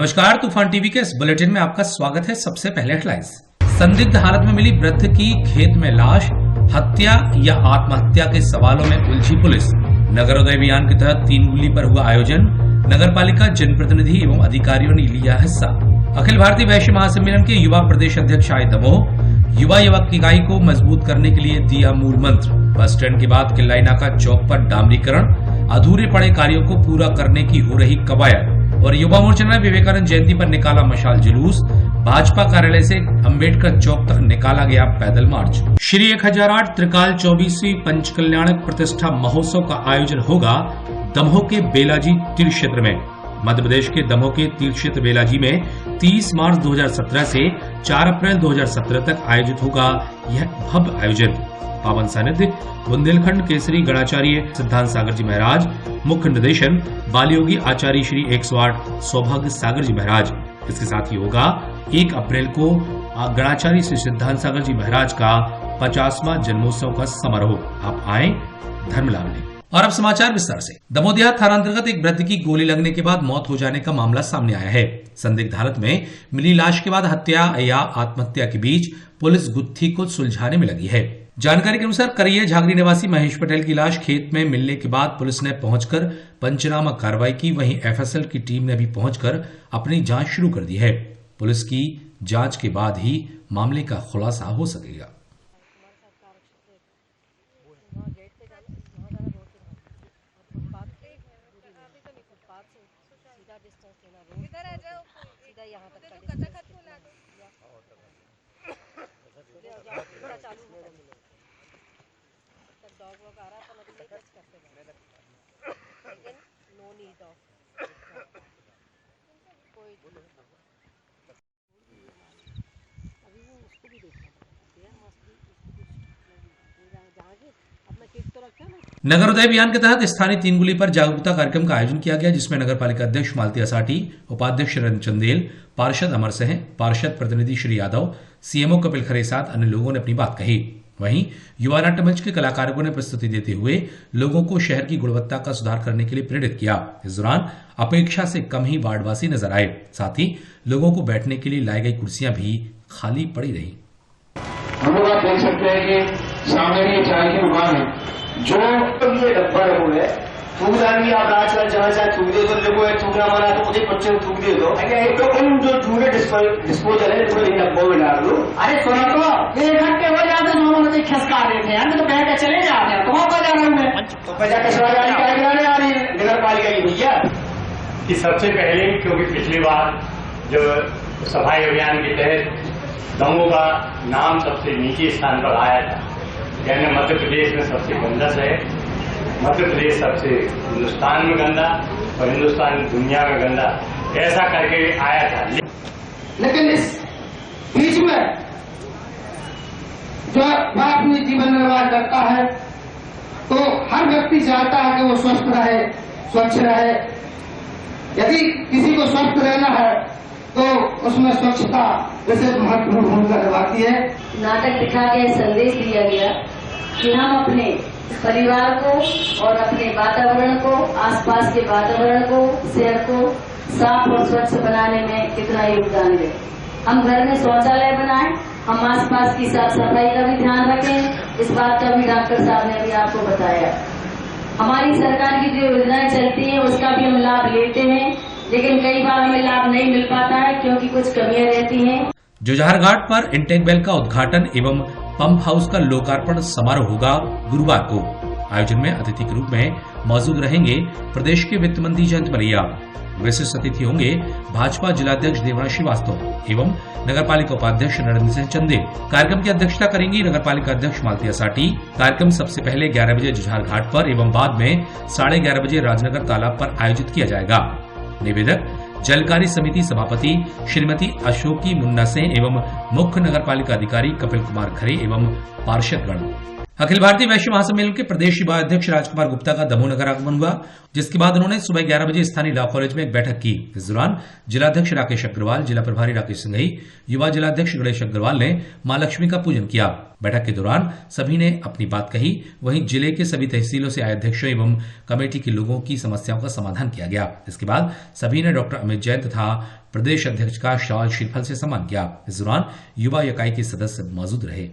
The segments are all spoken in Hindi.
नमस्कार, तूफान टीवी के इस बुलेटिन में आपका स्वागत है। सबसे पहले हेडलाइंस। संदिग्ध हालत में मिली वृद्ध की खेत में लाश, हत्या या आत्महत्या के सवालों में उलझी पुलिस। नगरोदय अभियान के तहत 3 उंगली पर हुआ आयोजन, नगरपालिका जनप्रतिनिधि एवं अधिकारियों ने लिया हिस्सा। अखिल भारतीय वैश्य महासम्मेलन के युवा प्रदेश अध्यक्ष आए दमोह, युवा युवक इकाई को मजबूत करने के लिए दिया मूल मंत्र। बस स्टैंड के बाद किल्लाई नाका चौक पर डामरीकरण, अधूरे पड़े कार्यों को पूरा करने की हो रही कवायद। और युवा मोर्चा ने विवेकानंद जयंती पर निकाला मशाल जुलूस, भाजपा कार्यालय से अंबेडकर चौक तक निकाला गया पैदल मार्च। श्री 1008 त्रिकाल 24वीं पंचकल्याणक प्रतिष्ठा महोत्सव का आयोजन होगा दमोह के बेलाजी तीर्थ क्षेत्र में। मध्य प्रदेश के दमोह के तीर्थ क्षेत्र बेलाजी में 30 मार्च 2017 से 4 अप्रैल 2017 तक आयोजित होगा यह भव्य आयोजन। पावन सानिध्य बुंदेलखंड केसरी गणाचार्य सिद्धांत सागर जी महाराज, मुख्य निर्देशन बाल योगी आचार्य श्री 108 सौभाग्य सागर जी महाराज। इसके साथ ही होगा 1 अप्रैल को गणाचार्य श्री सिद्धांत सागर जी महाराज का 50वां जन्मोत्सव का समारोह। आप आए, धर्म लाभ लें। और अब समाचार विस्तार से। दमोह थाना अंतर्गत एक वृद्ध की गोली लगने के बाद मौत हो जाने का मामला सामने आया है। संदिग्ध हालत में मिली लाश के बाद हत्या या आत्महत्या के बीच पुलिस गुत्थी को सुलझाने में लगी है। जानकारी के अनुसार करिया झागरी निवासी महेश पटेल की लाश खेत में मिलने के बाद पुलिस ने पहुंचकर पंचनामा कार्रवाई की। वहीं एफएसएल की टीम ने भी पहुंचकर अपनी जांच शुरू कर दी है। पुलिस की जांच के बाद ही मामले का खुलासा हो सकेगा। नगरोदय अभियान के तहत स्थानीय 3 उंगली पर जागरूकता कार्यक्रम का आयोजन किया गया, जिसमें नगरपालिका अध्यक्ष मालती असाटी, उपाध्यक्ष रंजन चंदेल, पार्षद अमर सिंह, पार्षद प्रतिनिधि श्री यादव, सीएमओ कपिल खरे साथ अन्य लोगों ने अपनी बात कही। वहीं युवा नाट्य मंच के कलाकारों ने प्रस्तुति देते हुए लोगों को शहर की गुणवत्ता का सुधार करने के लिए प्रेरित किया। इस दौरान अपेक्षा से कम ही वार्डवासी नजर आए। साथ ही लोगों को बैठने के लिए लाई गई कुर्सियां भी खाली पड़ी रही। हम लोग आप देख सकते हैं कि सामने भी चाय की दुकान है, जो ये डब्बा रखोगे थूकदानी आप आजकल जहाँ जहाँ थूक दे तो लोगों ने थूकना माना तो मुझे बच्चे को थूक दे दो। एक तो उन जो चूहे डिस्पोजल है थोड़े डब्बों में डाल दो। अरे सुनो तो ये इकट्ठे हो जाते हैं, मुझे खसका देते हैं, तो बह के चले जाते हैं। तो वहाँ पर जा रहा हूँ मैं, तो बजा कचरा गाड़ी क्या गिराने आ रही है नगर पालिका की भैया कि सबसे पहले, क्योंकि पिछली बार जो सफाई अभियान के तहत दमोह का नाम सबसे नीचे स्थान पर आया था, यानी मध्य प्रदेश में सबसे गंदा शहर, मध्य प्रदेश सबसे हिंदुस्तान में गंदा और हिंदुस्तान दुनिया में गंदा, ऐसा करके आया था। लेकिन इस बीच में जो वह अपनी जीवन निर्वाह करता है तो हर व्यक्ति चाहता है कि वो स्वस्थ रहे, स्वच्छ रहे। यदि किसी को स्वस्थ रहना है तो उसमें स्वच्छता जैसे महत्वपूर्ण भूमिका निभाती है। नाटक दिखा के संदेश दिया गया कि हम अपने परिवार को और अपने वातावरण को, आसपास के वातावरण को, शहर को साफ और स्वच्छ बनाने में कितना योगदान दें। हम घर में शौचालय बनाएं, हम आसपास की साफ सफाई का भी ध्यान रखें। इस बात का भी डॉक्टर साहब ने अभी आपको बताया। हमारी सरकार की जो योजनाएं चलती हैं उसका भी हम लाभ लेते हैं, लेकिन कई बार हमें लाभ नहीं मिल पाता है क्योंकि कुछ कमियां रहती हैं। जुझार घाट पर इंटेक वेल का उद्घाटन एवं पंप हाउस का लोकार्पण समारोह होगा गुरुवार को। आयोजन में अतिथि के रूप में मौजूद रहेंगे प्रदेश के वित्त मंत्री जयंत मलैया। विशिष्ट अतिथि होंगे भाजपा जिलाध्यक्ष देवराज श्रीवास्तव एवं नगरपालिका उपाध्यक्ष नरेंद्र सिंह चंदेल। कार्यक्रम की अध्यक्षता करेंगी नगरपालिका अध्यक्ष मालती असाटी। कार्यक्रम सबसे पहले 11 बजे जुझार घाट पर एवं बाद में 11:30 बजे राजनगर तालाब पर आयोजित किया जाएगा। निवेदक जलकारी समिति सभापति श्रीमती अशोकी मुन्ना सिंह एवं मुख्य नगरपालिका अधिकारी कपिल कुमार खरे एवं पार्षदगण। अखिल भारतीय वैश्य महासम्मेलन के प्रदेश युवा अध्यक्ष राजकुमार गुप्ता का दमोह नगर आगमन हुआ, जिसके बाद उन्होंने सुबह 11 बजे स्थानीय लॉ कॉलेज में एक बैठक की। इस दौरान जिलाध्यक्ष राकेश अग्रवाल, जिला प्रभारी राकेश सिंघई, युवा जिलाध्यक्ष गणेश अग्रवाल ने मां लक्ष्मी का पूजन किया। बैठक के दौरान सभी ने अपनी बात कही। वहीं जिले के सभी तहसीलों से आए अध्यक्षों एवं कमेटी के लोगों की समस्याओं का समाधान किया गया। इसके बाद सभी ने डॉक्टर अमित जैन तथा प्रदेश अध्यक्ष का शॉल श्रीफल से सम्मान किया। इस दौरान युवा इकाई के सदस्य मौजूद रहे।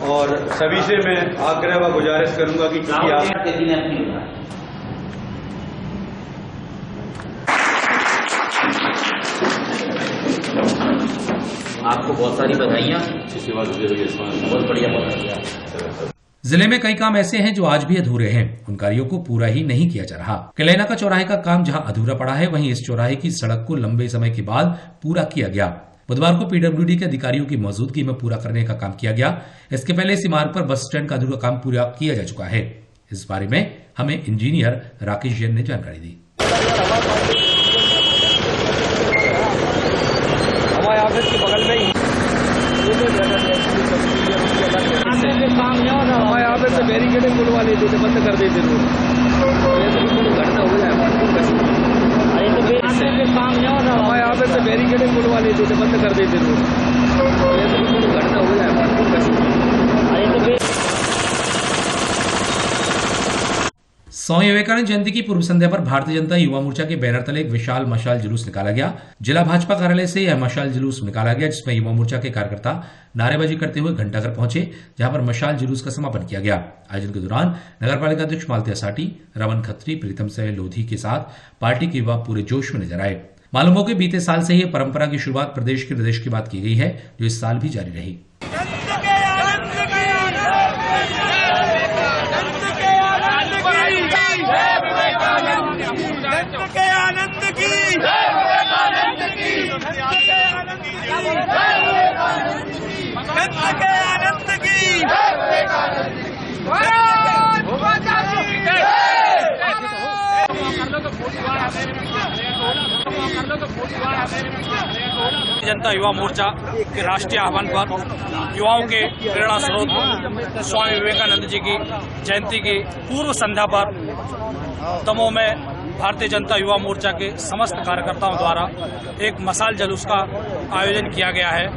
और सभी से मैं आग्रह व गुजारिश करूंगा कि आपको बहुत सारी बधाइयां। बहुत बढ़िया। जिले में कई काम ऐसे हैं जो आज भी अधूरे हैं। उन कार्यों को पूरा ही नहीं किया जा रहा। कलैना का चौराहे का काम जहां अधूरा पड़ा है, वहीं इस चौराहे की सड़क को लंबे समय के बाद पूरा किया गया। बुधवार को पीडब्ल्यूडी के अधिकारियों की मौजूदगी में पूरा करने का काम किया गया। इसके पहले इसी मार्ग पर बस स्टैंड का अधूरा काम पूरा किया जा चुका है। इस बारे में हमें इंजीनियर राकेश जैन ने जानकारी दी। हमारे ऑफिस के बगल में ही हमारे ऑफिस से बैरिकेडें खुलवा लेते थे, बंद कर देते थे। घटना हो जाए हमारे ऑफिस से बैरिकेडें खुलवा लेते थे, बंद कर देते थे। घटना हो जाए स्वामी विवेकानंद जयंती की पूर्व संध्या पर भारतीय जनता युवा मोर्चा के बैनर तले एक विशाल मशाल जुलूस निकाला गया। जिला भाजपा कार्यालय से यह मशाल जुलूस निकाला गया, जिसमें युवा मोर्चा के कार्यकर्ता नारेबाजी करते हुए घंटाघर पहुंचे, जहां पर मशाल जुलूस का समापन किया गया। आयोजन के दौरान नगरपालिका अध्यक्ष मालती साटी, रमन खत्री, प्रीतम सह लोधी के साथ पार्टी के युवा पूरे जोश में नजर आए। मालूम हो कि बीते साल से यह परंपरा की शुरुआत प्रदेश के प्रदेश के बाद की गई है, जो इस साल भी जारी रही। जनता युवा मोर्चा के राष्ट्रीय आह्वान पर युवाओं के प्रेरणा स्रोत स्वामी विवेकानंद जी की जयंती की पूर्व संध्या पर दमोह में भारतीय जनता युवा मोर्चा के समस्त कार्यकर्ताओं द्वारा एक मशाल जुलूस का आयोजन किया गया है,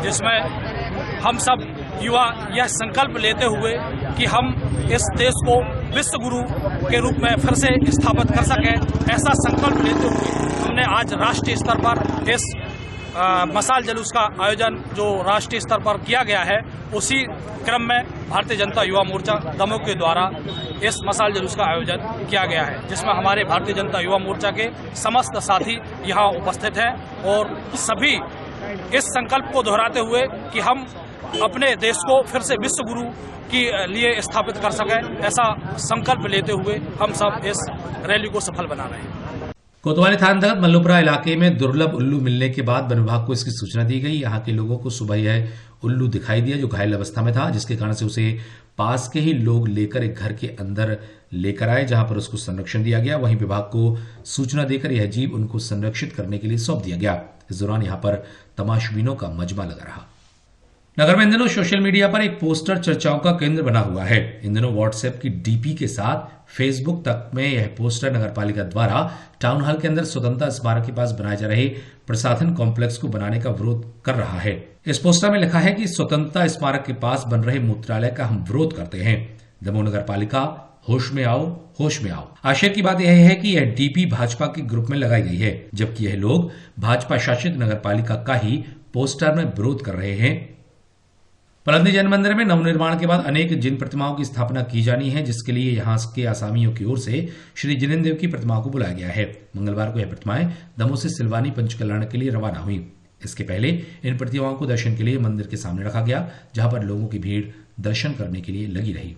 जिसमें हम सब युवा यह संकल्प लेते हुए कि हम इस देश को विश्व गुरु के रूप में फिर से स्थापित कर सकें, ऐसा संकल्प लेते हुए हमने आज राष्ट्रीय स्तर पर इस मशाल जुलूस का आयोजन जो राष्ट्रीय स्तर पर किया गया है, उसी क्रम में भारतीय जनता युवा मोर्चा दमोह के द्वारा इस मशाल जुलूस का आयोजन किया गया है, जिसमें हमारे भारतीय जनता युवा मोर्चा के समस्त साथी यहाँ उपस्थित हैं और सभी इस संकल्प को दोहराते हुए कि हम अपने देश को फिर से विश्व गुरु के लिए स्थापित कर सकें, ऐसा संकल्प लेते हुए हम सब इस रैली को सफल बना रहे हैं। कोतवाली थाना अंतर्गत मल्लोपुरा इलाके में दुर्लभ उल्लू मिलने के बाद वन विभाग को इसकी सूचना दी गई। यहाँ के लोगों को सुबह यह उल्लू दिखाई दिया, जो घायल अवस्था में था, जिसके कारण से उसे पास के ही लोग लेकर एक घर के अंदर लेकर आए, जहां पर उसको संरक्षण दिया गया। वहीं विभाग को सूचना देकर यह जीव उनको संरक्षित करने के लिए सौंप दिया गया। इस दौरान यहां पर तमाशबीनों का मजमा लगा रहा। नगर में इन दिनों सोशल मीडिया पर एक पोस्टर चर्चाओं का केंद्र बना हुआ है। इन दिनों व्हाट्सएप की डीपी के साथ फेसबुक तक में यह पोस्टर नगरपालिका द्वारा टाउन हॉल के अंदर स्वतंत्रता स्मारक के पास बनाए जा रहे प्रसाधन कॉम्प्लेक्स को बनाने का विरोध कर रहा है। इस पोस्टर में लिखा है कि स्वतंत्रता स्मारक के पास बन रहे मूत्रालय का हम विरोध करते हैं। दमोह नगरपालिका होश में आओ, होश में आओ। आश्चर्य की बात यह है कि यह डीपी भाजपा के ग्रुप में लगाई गई है, जबकि यह लोग भाजपा शासित नगरपालिका का ही पोस्टर में विरोध कर रहे हैं। पलंदी जैन मंदिर में नवनिर्माण के बाद अनेक जिन प्रतिमाओं की स्थापना की जानी है, जिसके लिए यहां के आसामियों की ओर से श्री जिनेन्द्र देव की प्रतिमाओं को बुलाया गया है। मंगलवार को यह प्रतिमाएं दमोह से सिलवानी पंचकल्याण के लिए रवाना हुई। इसके पहले इन प्रतिमाओं को दर्शन के लिए मंदिर के सामने रखा गया, जहां पर लोगों की भीड़ दर्शन करने के लिए लगी रही।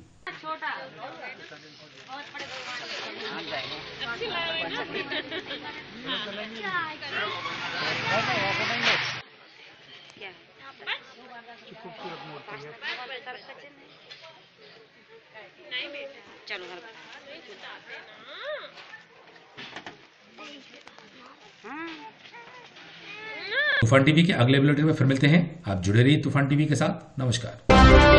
तूफान टीवी के अगले बुलेटिन में फिर मिलते हैं। आप जुड़े रहिए तूफान टीवी के साथ। नमस्कार।